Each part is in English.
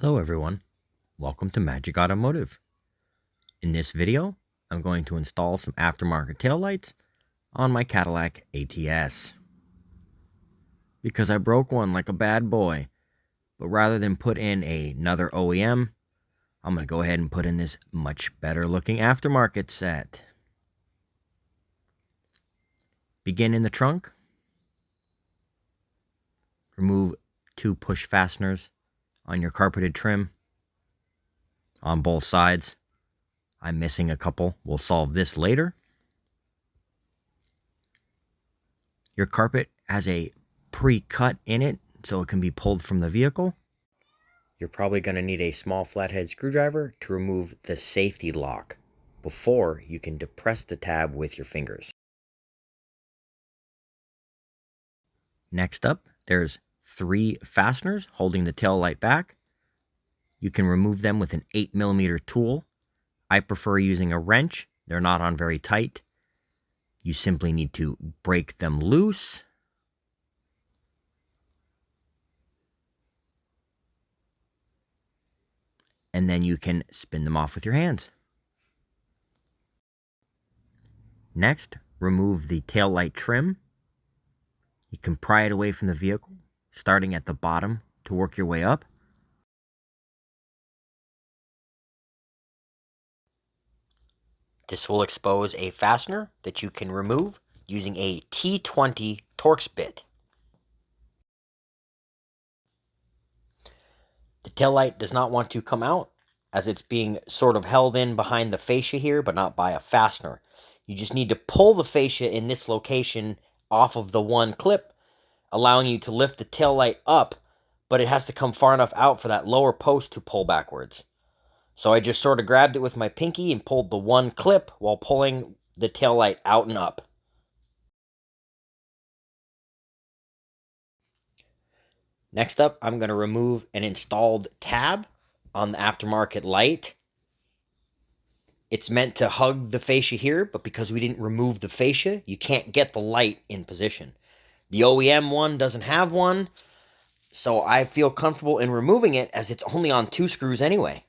Hello everyone, welcome to Magic Automotive. In this video, I'm going to install some aftermarket taillights on my Cadillac ATS. Because I broke one like a bad boy, but rather than put in another OEM, I'm going to go ahead and put in this much better looking aftermarket set. Begin in the trunk. Remove 2 push fasteners on your carpeted trim on both sides. I'm missing a couple. We'll solve this later. Your carpet has a pre-cut in it, so it can be pulled from the vehicle. You're probably going to need a small flathead screwdriver to remove the safety lock before you can depress the tab with your fingers. Next up, there's 3 fasteners holding the tail light back. You can remove them with an 8mm tool. I prefer using a wrench. They're not on very tight. You simply need to break them loose. And then you can spin them off with your hands. Next, remove the tail light trim. You can pry it away from the vehicle, starting at the bottom to work your way up. This will expose a fastener that you can remove using a T20 Torx bit. The taillight does not want to come out as it's being sort of held in behind the fascia here, but not by a fastener. You just need to pull the fascia in this location off of the one clip, allowing you to lift the taillight up, but it has to come far enough out for that lower post to pull backwards. So I just sort of grabbed it with my pinky and pulled the one clip while pulling the taillight out and up. Next up, I'm going to remove an installed tab on the aftermarket light. It's meant to hug the fascia here, but because we didn't remove the fascia, you can't get the light in position. The OEM one doesn't have one, so I feel comfortable in removing it as it's only on 2 screws anyway.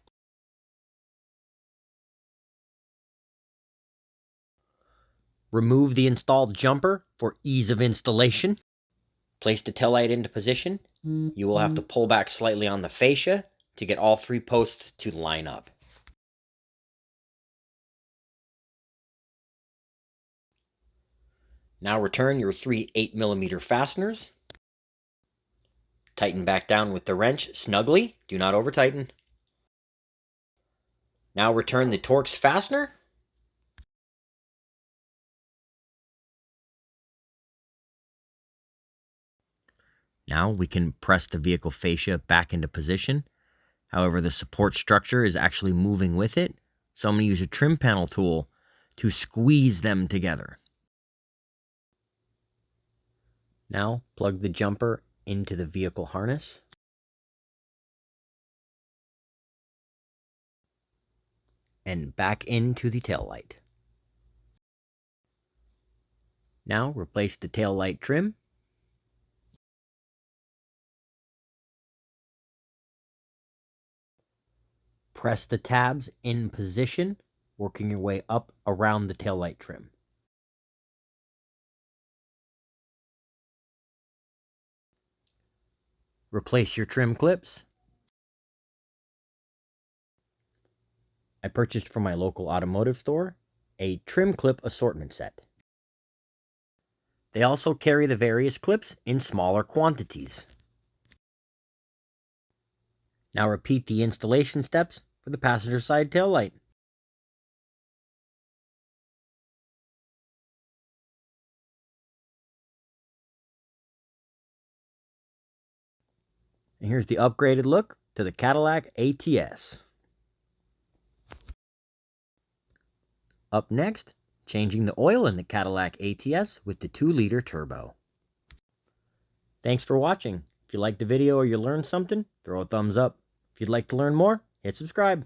Remove the installed jumper for ease of installation. Place the taillight into position. You will have to pull back slightly on the fascia to get all 3 posts to line up. Now return your 3 8mm fasteners. Tighten back down with the wrench snugly. Do not over tighten. Now return the Torx fastener. Now we can press the vehicle fascia back into position. However, the support structure is actually moving with it, so I'm going to use a trim panel tool to squeeze them together. Now plug the jumper into the vehicle harness. And back into the taillight. Now replace the taillight trim. Press the tabs in position, working your way up around the taillight trim. Replace your trim clips. I purchased from my local automotive store a trim clip assortment set. They also carry the various clips in smaller quantities. Now repeat the installation steps for the passenger side taillight. And here's the upgraded look to the Cadillac ATS. Up next, changing the oil in the Cadillac ATS with the 2-liter turbo. Thanks for watching. If you liked the video or you learned something, throw a thumbs up. If you'd like to learn more, hit subscribe.